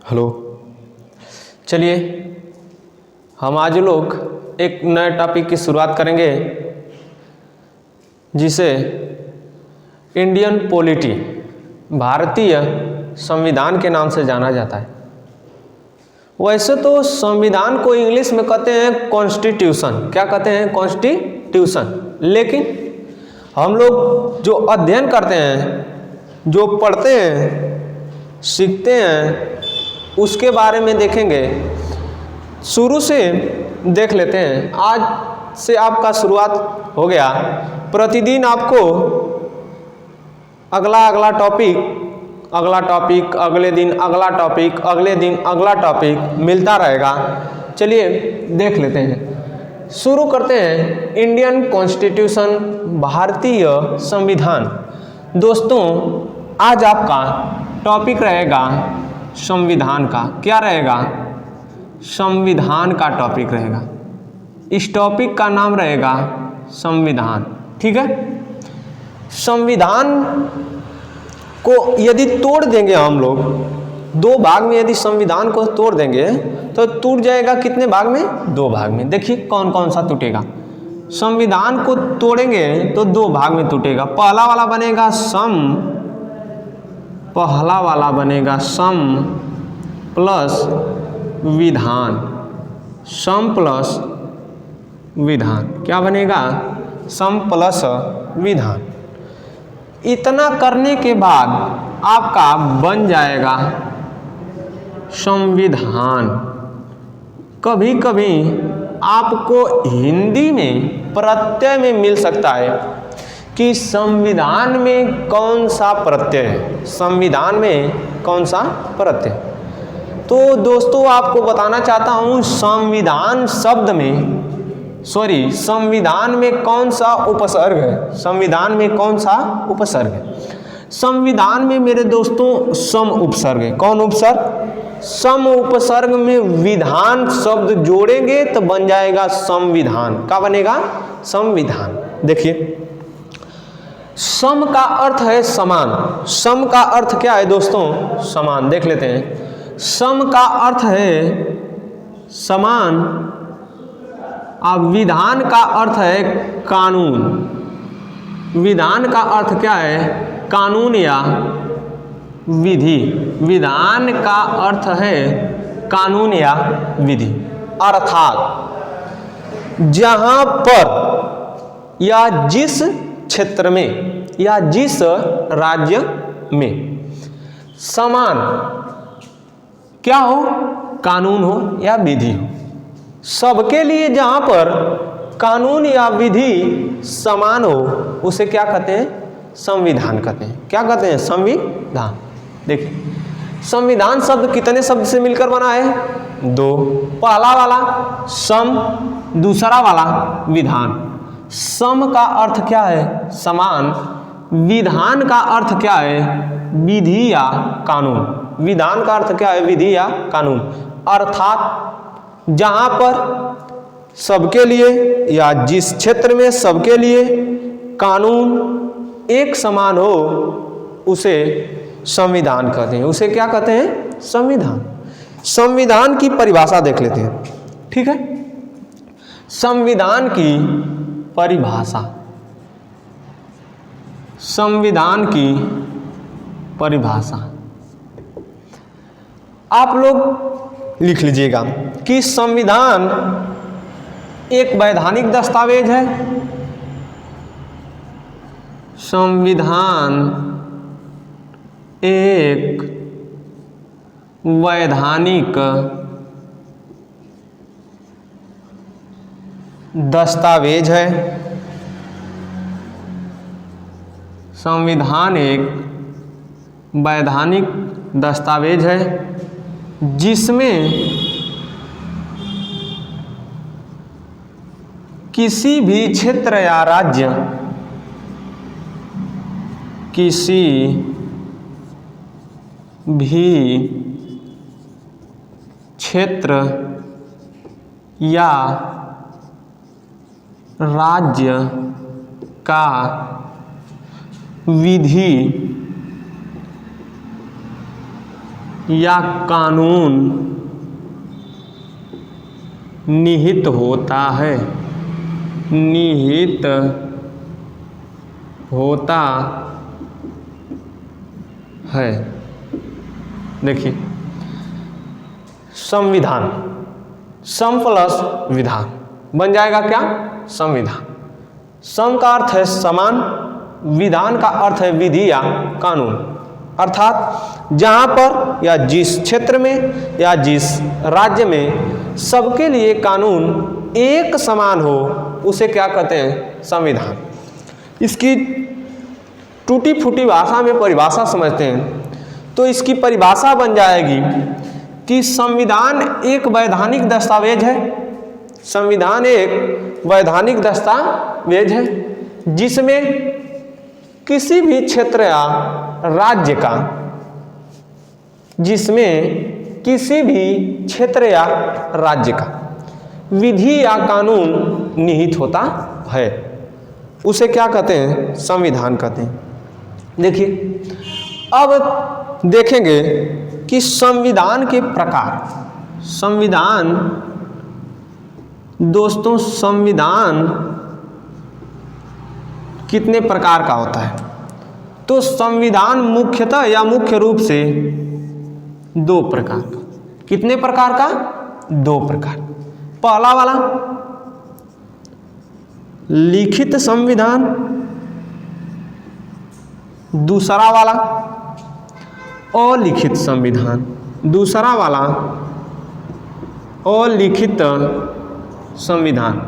Hello. चलिए हम आज लोग एक नए टॉपिक की शुरुआत करेंगे जिसे इंडियन पॉलिटी, भारतीय संविधान के नाम से जाना जाता है। वैसे तो संविधान को इंग्लिश में कहते हैं कॉन्स्टिट्यूशन। क्या कहते हैं? कॉन्स्टिट्यूशन। लेकिन हम लोग जो अध्ययन करते हैं, जो पढ़ते हैं, सीखते हैं, उसके बारे में देखेंगे। शुरू से देख लेते हैं। आज से आपका शुरुआत हो गया। प्रतिदिन आपको अगला टॉपिक, अगले दिन अगला टॉपिक, अगले दिन अगला टॉपिक मिलता रहेगा। चलिए देख लेते हैं। शुरू करते हैं। इंडियन कॉन्स्टिट्यूशन, भारतीय संविधान। दोस्तों आज आपका टॉपिक रहेगा संविधान का। क्या रहेगा? संविधान का टॉपिक रहेगा। इस टॉपिक का नाम रहेगा संविधान। ठीक है। संविधान को यदि तोड़ देंगे हम लोग, दो भाग में यदि संविधान को तोड़ देंगे तो टूट जाएगा कितने भाग में? दो भाग में। देखिए कौन कौन सा टूटेगा। संविधान को तोड़ेंगे तो दो भाग में टूटेगा। पहला वाला बनेगा सम प्लस विधान। सम प्लस विधान क्या बनेगा? सम प्लस विधान। इतना करने के बाद आपका बन जाएगा संविधान। कभी कभी आपको हिंदी में प्रत्यय में मिल सकता है कि संविधान में कौन सा प्रत्यय है, संविधान में कौन सा प्रत्यय। तो दोस्तों आपको बताना चाहता हूं संविधान शब्द में, संविधान में कौन सा उपसर्ग है। संविधान में कौन सा उपसर्ग है? संविधान में मेरे दोस्तों सम उपसर्ग है। कौन उपसर्ग? सम उपसर्ग में विधान शब्द जोड़ेंगे तो बन जाएगा संविधान। क्या बनेगा? संविधान। देखिए सम का अर्थ है समान। सम का अर्थ क्या है दोस्तों? समान। देख लेते हैं। सम का अर्थ है समान और विधान का अर्थ है कानून। विधान का अर्थ क्या है? कानून या विधि। विधान का अर्थ है कानून या विधि। अर्थात जहां पर या जिस क्षेत्र में या जिस राज्य में समान क्या हो? कानून हो या विधि हो। सबके लिए जहां पर कानून या विधि समान हो उसे क्या कहते हैं? संविधान कहते हैं। क्या कहते हैं? संविधान। देखिए संविधान शब्द कितने शब्द से मिलकर बना है? दो। पहला वाला सम, दूसरा वाला विधान। सम का अर्थ क्या है? समान। विधान का अर्थ क्या है? विधि या कानून। विधान का अर्थ क्या है? विधि या कानून। अर्थात जहां पर सबके लिए या जिस क्षेत्र में सबके लिए कानून एक समान हो उसे संविधान कहते हैं। उसे क्या कहते हैं? संविधान। संविधान की परिभाषा देख लेते हैं। ठीक है। संविधान की परिभाषा। संविधान की परिभाषा आप लोग लिख लीजिएगा कि संविधान एक वैधानिक दस्तावेज है। संविधान एक वैधानिक दस्तावेज है। संविधान एक वैधानिक दस्तावेज है जिसमें किसी भी क्षेत्र या राज्य, किसी भी क्षेत्र या राज्य का विधि या कानून निहित होता है, निहित होता है। देखिए, संविधान, सम प्लस विधान बन जाएगा क्या? संविधान। सम का अर्थ है समान, विधान का अर्थ है विधि या कानून, अर्थात जहाँ पर या जिस क्षेत्र में या जिस राज्य में सबके लिए कानून एक समान हो उसे क्या कहते हैं? संविधान। इसकी टूटी फूटी भाषा में परिभाषा समझते हैं तो इसकी परिभाषा बन जाएगी कि संविधान एक वैधानिक दस्तावेज है। संविधान एक वैधानिक दस्तावेज है जिसमें किसी भी क्षेत्र या राज्य का, जिसमें किसी भी क्षेत्र या राज्य का विधि या कानून निहित होता है, उसे क्या कहते हैं? संविधान कहते हैं। देखिए, अब देखेंगे कि संविधान के प्रकार। संविधान दोस्तों, संविधान कितने प्रकार का होता है? तो संविधान मुख्यतः या मुख्य रूप से दो प्रकार का। कितने प्रकार का? दो प्रकार। पहला वाला लिखित संविधान, दूसरा वाला अलिखित संविधान। दूसरा वाला अलिखित संविधान।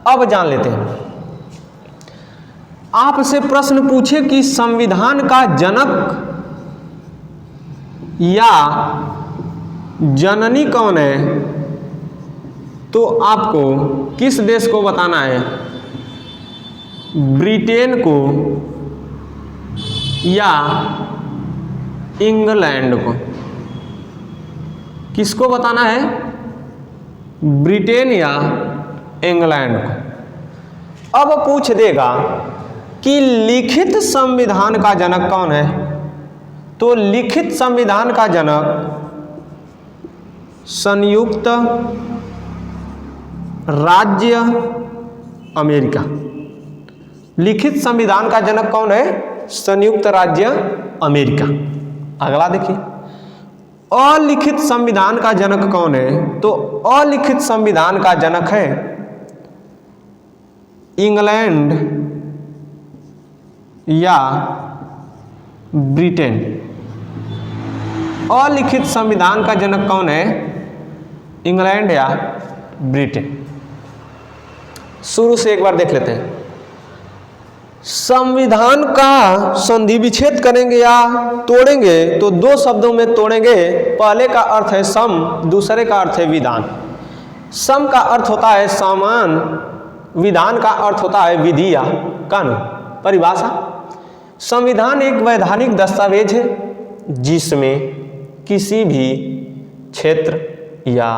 अब जान लेते हैं। आपसे प्रश्न पूछे कि संविधान का जनक या जननी कौन है, तो आपको किस देश को बताना है? ब्रिटेन को या इंग्लैंड को? किसको बताना है? ब्रिटेन या इंग्लैंड को। अब पूछ देगा कि लिखित संविधान का जनक कौन है, तो लिखित संविधान का जनक संयुक्त राज्य अमेरिका। लिखित संविधान का जनक कौन है? संयुक्त राज्य अमेरिका। अगला देखिए, अलिखित संविधान का जनक कौन है? तो अलिखित संविधान का जनक है इंग्लैंड या ब्रिटेन। अलिखित संविधान का जनक कौन है? इंग्लैंड या ब्रिटेन। शुरू से एक बार देख लेते हैं। संविधान का संधि विच्छेद करेंगे या तोड़ेंगे तो दो शब्दों में तोड़ेंगे। पहले का अर्थ है सम, दूसरे का अर्थ है विधान। सम का अर्थ होता है समान, विधान का अर्थ होता है विधि या कानून। परिभाषा, संविधान एक वैधानिक दस्तावेज है जिसमें किसी भी क्षेत्र या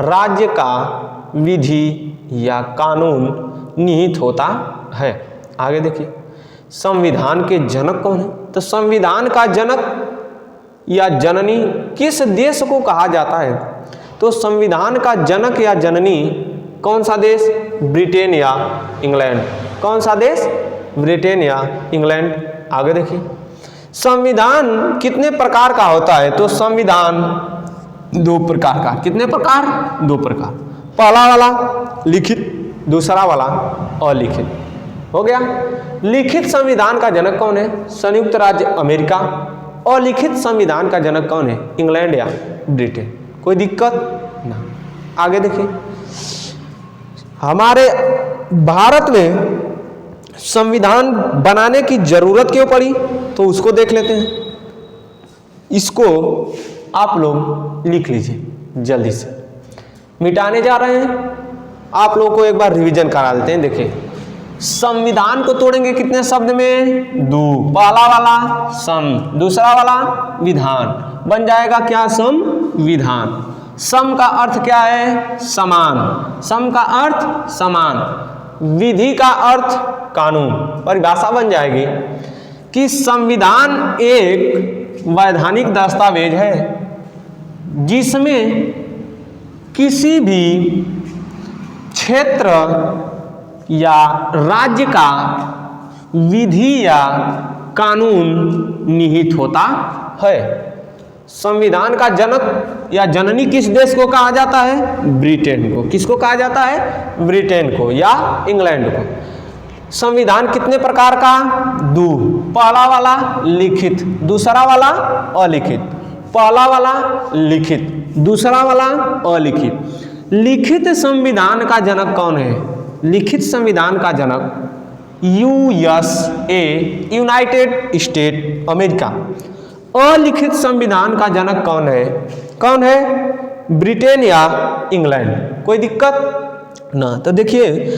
राज्य का विधि या कानून निहित होता है। आगे देखिए, संविधान के जनक कौन है? तो संविधान का जनक या जननी किस देश को कहा जाता है? तो संविधान का जनक या जननी कौन सा देश? ब्रिटेन या इंग्लैंड। कौन सा देश? ब्रिटेन या इंग्लैंड। आगे देखिए, संविधान कितने प्रकार का होता है? तो संविधान दो प्रकार का। कितने प्रकार? दो प्रकार। पहला वाला लिखित, दूसरा वाला अलिखित। हो गया। लिखित संविधान का जनक कौन है? संयुक्त राज्य अमेरिका। अलिखित संविधान का जनक कौन है? इंग्लैंड या ब्रिटेन। कोई दिक्कत ना। आगे देखिए, हमारे भारत में संविधान बनाने की जरूरत क्यों पड़ी, तो उसको देख लेते हैं। इसको आप लोग लिख लीजिए जल्दी से। मिटाने जा रहे हैं, आप लोगों को एक बार रिवीजन करा देते हैं। देखिए, संविधान को तोड़ेंगे कितने शब्द में? दो। पहला वाला सम, दूसरा वाला विधान। बन जाएगा क्या? सम विधान। सम का अर्थ क्या है? समान। सम का अर्थ समान, विधि का अर्थ कानून। परिभाषा बन जाएगी कि संविधान एक वैधानिक दस्तावेज है जिसमें किसी भी क्षेत्र या राज्य का विधि या कानून निहित होता है। संविधान का जनक या जननी किस देश को कहा जाता है? ब्रिटेन को। किसको कहा जाता है? ब्रिटेन को या इंग्लैंड को। संविधान कितने प्रकार का? दो। पहला वाला लिखित, दूसरा वाला अलिखित। पहला वाला लिखित, दूसरा वाला अलिखित। लिखित संविधान का जनक कौन है? लिखित संविधान का जनक USA, यूनाइटेड स्टेट अमेरिका। अलिखित संविधान का जनक कौन है? कौन है? ब्रिटेन या इंग्लैंड। कोई दिक्कत ना। तो देखिए,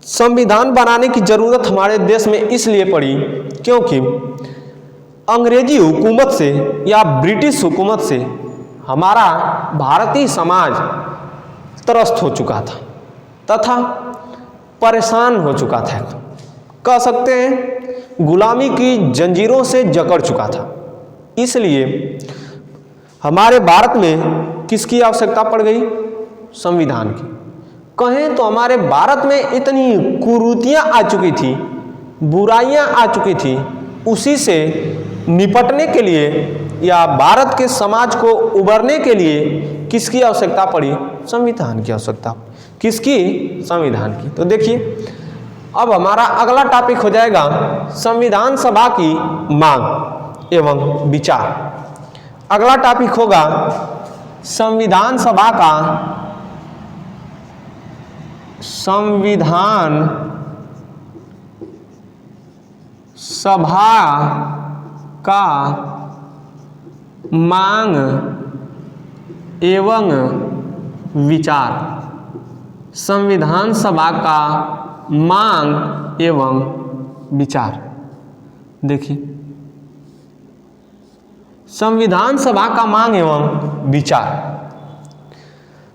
संविधान बनाने की जरूरत हमारे देश में इसलिए पड़ी क्योंकि अंग्रेजी हुकूमत से या ब्रिटिश हुकूमत से हमारा भारतीय समाज त्रस्त हो चुका था तथा परेशान हो चुका था। कह सकते हैं गुलामी की जंजीरों से जकड़ चुका था। इसलिए हमारे भारत में किसकी आवश्यकता पड़ गई? संविधान की। कहें तो हमारे भारत में इतनी कुरीतियां आ चुकी थी, बुराइयां आ चुकी थी, उसी से निपटने के लिए या भारत के समाज को उबरने के लिए किसकी आवश्यकता पड़ी? संविधान की आवश्यकता। किसकी? संविधान की। तो देखिए, अब हमारा अगला टॉपिक हो जाएगा संविधान सभा की मांग एवं विचार। अगला टॉपिक होगा संविधान सभा का मांग एवं विचार। संविधान सभा का मांग एवं विचार। देखिए, संविधान सभा का मांग एवं विचार।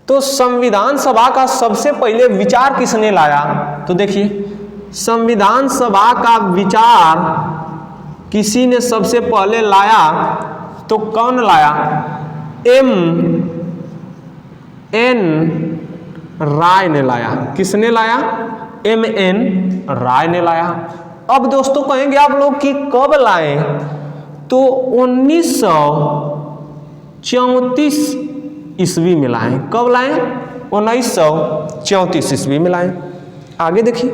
तो संविधान सभा का सबसे पहले विचार किसने लाया? तो देखिए, संविधान सभा का विचार किसी ने सबसे पहले लाया तो कौन लाया? M.N. राय ने लाया। किसने लाया? M.N. राय ने लाया। अब दोस्तों कहेंगे आप लोग कि कब लाए? तो 1934 ईस्वी में लाए। कब लाए? 1934 ईस्वी में लाए। आगे देखिए,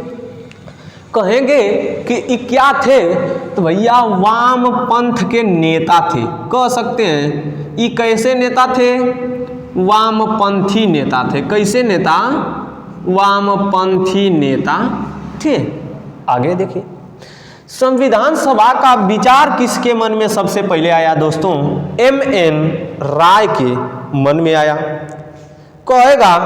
कहेंगे कि ये क्या थे? तो भैया वाम पंथ के नेता थे। कह सकते हैं ये कैसे नेता थे? वामपंथी नेता थे। कैसे नेता? वामपंथी नेता थे। आगे देखिए, संविधान सभा का विचार किसके मन में सबसे पहले आया दोस्तों? M.N. राय के मन में आया। कहेगा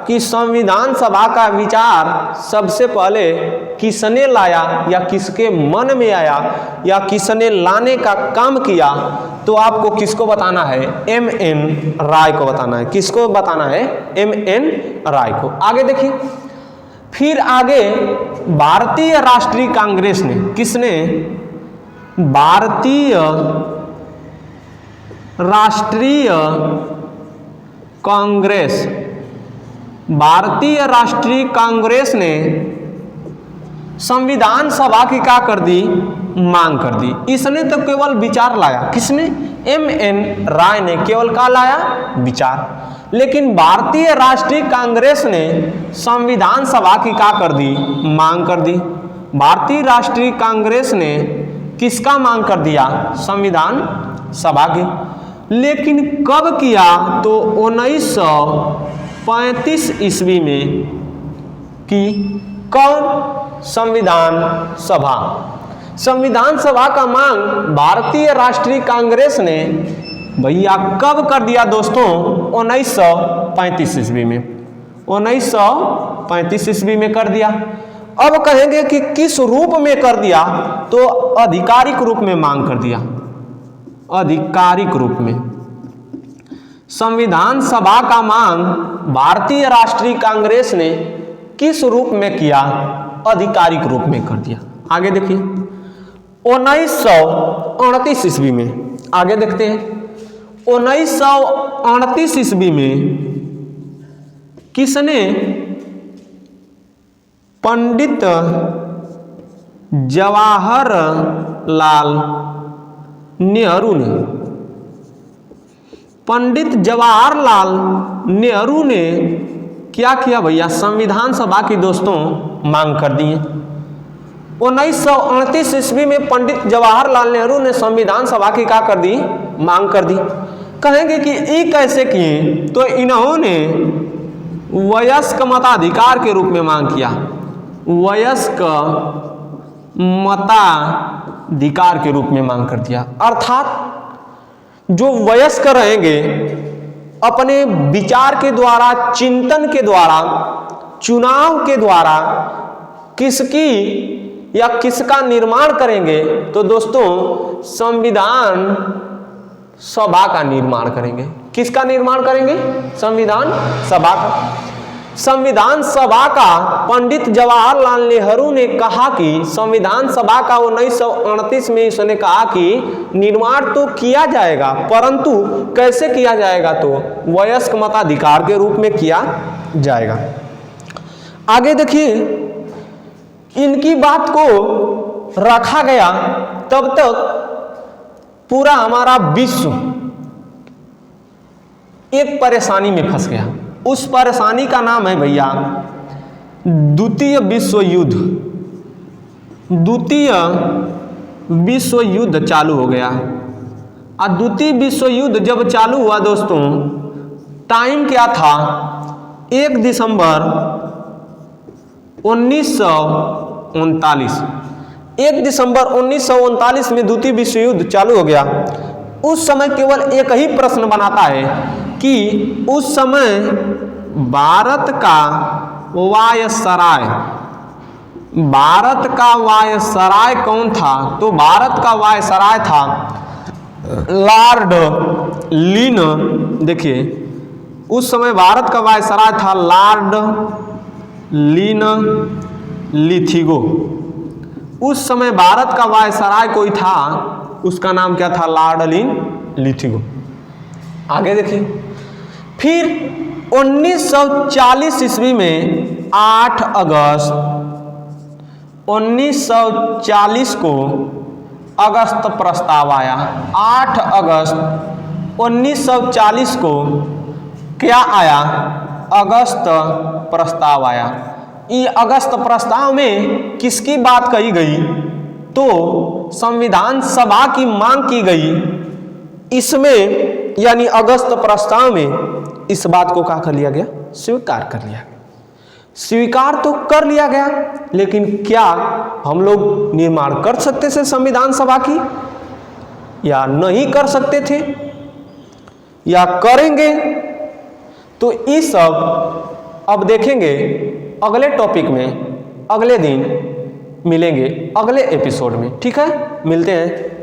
कि संविधान सभा का विचार सबसे पहले किसने लाया या किसके मन में आया या किसने लाने का काम किया? तो आपको किसको बताना है? M.N. राय को बताना है। किसको बताना है? M.N. राय को। आगे देखिए, फिर आगे भारतीय राष्ट्रीय कांग्रेस ने, किसने? भारतीय राष्ट्रीय कांग्रेस। भारतीय राष्ट्रीय कांग्रेस ने संविधान सभा की क्या कर दी? मांग कर दी। इसने तो केवल विचार लाया। किसने? M.N. राय ने केवल क्या लाया? विचार। लेकिन भारतीय राष्ट्रीय कांग्रेस ने संविधान सभा की क्या कर दी? मांग कर दी। भारतीय राष्ट्रीय कांग्रेस ने किसका मांग कर दिया? संविधान सभा की। लेकिन कब किया? तो 1935 ईस्वी में की। कौन? संविधान सभा। संविधान सभा का मांग भारतीय राष्ट्रीय कांग्रेस ने भैया कब कर दिया दोस्तों? 1935 ईस्वी में। 1935 ईस्वी में कर दिया। अब कहेंगे कि किस रूप में कर दिया? तो आधिकारिक रूप में मांग कर दिया। आधिकारिक रूप में संविधान सभा का मांग भारतीय राष्ट्रीय कांग्रेस ने किस रूप में किया? आधिकारिक रूप में कर दिया। आगे देखिए, 1938 ईस्वी में। आगे देखते हैं 1938 ईस्वी में किसने पंडित जवाहरलाल नेहरू ने, पंडित जवाहरलाल नेहरू ने क्या किया भैया, संविधान सभा की दोस्तों मांग कर दी है। 1938 ईस्वी में पंडित जवाहरलाल नेहरू ने संविधान सभा की क्या कर दी, मांग कर दी। कहेंगे कि ये कैसे किए, तो इन्होंने वयस्क मताधिकार के रूप में मांग किया, वयस्क मताधिकार के रूप में मांग कर दिया। अर्थात जो वयस्क रहेंगे अपने विचार के द्वारा, चिंतन के द्वारा, चुनाव के द्वारा किसकी या किसका निर्माण करेंगे, तो दोस्तों संविधान सभा का निर्माण करेंगे। किसका निर्माण करेंगे, संविधान सभा का। संविधान सभा का पंडित जवाहरलाल नेहरू ने कहा कि संविधान सभा का 1938 में इसने कहा कि निर्माण तो किया जाएगा, परंतु कैसे किया जाएगा, तो वयस्क मताधिकार के रूप में किया जाएगा। आगे देखिए, इनकी बात को रखा गया, तब तक पूरा हमारा विश्व एक परेशानी में फंस गया। उस परेशानी का नाम है भैया द्वितीय विश्व युद्ध। द्वितीय विश्व युद्ध चालू हो गया। और द्वितीय विश्व युद्ध जब चालू हुआ दोस्तों, टाइम क्या था, 1 दिसंबर 1939। 1 दिसंबर 1939 में द्वितीय विश्व युद्ध चालू हो गया। उस समय केवल एक ही प्रश्न बनाता है कि उस समय भारत का वायसराय कौन था, तो भारत का वायसराय था लॉर्ड लिन। देखिए, उस समय भारत का वायसराय था लॉर्ड लिन लिथिगो। उस समय भारत का वायसराय कोई था, उसका नाम क्या था, लॉर्ड लिन लिथिगो। आगे देखिए, फिर 1940 ईस्वी में 8 अगस्त 1940 को अगस्त प्रस्ताव आया। 8 अगस्त 1940 को क्या आया, अगस्त प्रस्ताव आया। ये अगस्त प्रस्ताव में किसकी बात कही गई, तो संविधान सभा की मांग की गई। इसमें यानी अगस्त प्रस्ताव में इस बात को क्या कर लिया गया, स्वीकार कर लिया गया। स्वीकार तो कर लिया गया, लेकिन क्या हम लोग निर्माण कर सकते थे संविधान सभा की, या नहीं कर सकते थे, या करेंगे, तो ये सब अब देखेंगे अगले टॉपिक में, अगले दिन मिलेंगे, अगले एपिसोड में। ठीक है, मिलते हैं।